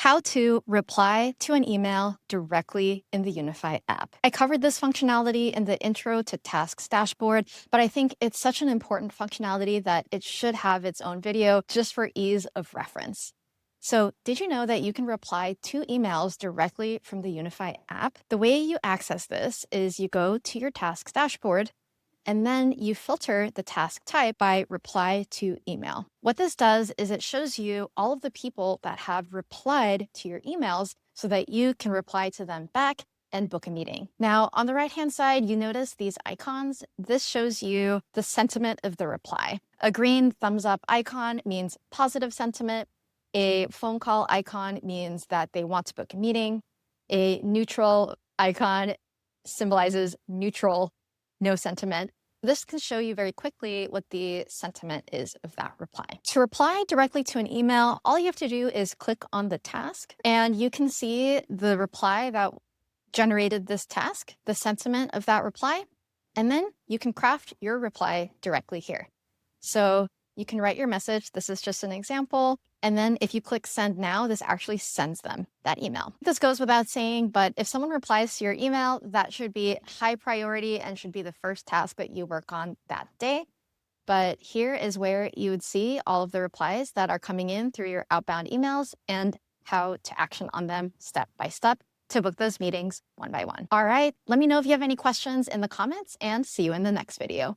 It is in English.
How to reply to an email directly in the Unify app. I covered this functionality in the intro to Tasks dashboard, but I think it's such an important functionality that it should have its own video just for ease of reference. So did you know that you can reply to emails directly from the Unify app? The way you access this is you go to your Tasks dashboard, and then you filter the task type by reply to email. What this does is it shows you all of the people that have replied to your emails so that you can reply to them back and book a meeting. Now, on the right-hand side, you notice these icons. This shows you the sentiment of the reply. A green thumbs up icon means positive sentiment. A phone call icon means that they want to book a meeting. A neutral icon symbolizes neutral, no sentiment. This can show you very quickly what the sentiment is of that reply. To reply directly to an email, all you have to do is click on the task, and you can see the reply that generated this task, the sentiment of that reply, and then you can craft your reply directly here. So you can write your message. This is just an example. And then if you click send now, this actually sends them that email. This goes without saying, but if someone replies to your email, that should be high priority and should be the first task that you work on that day. But here is where you would see all of the replies that are coming in through your outbound emails and how to action on them step by step to book those meetings one by one. All right, let me know if you have any questions in the comments and see you in the next video.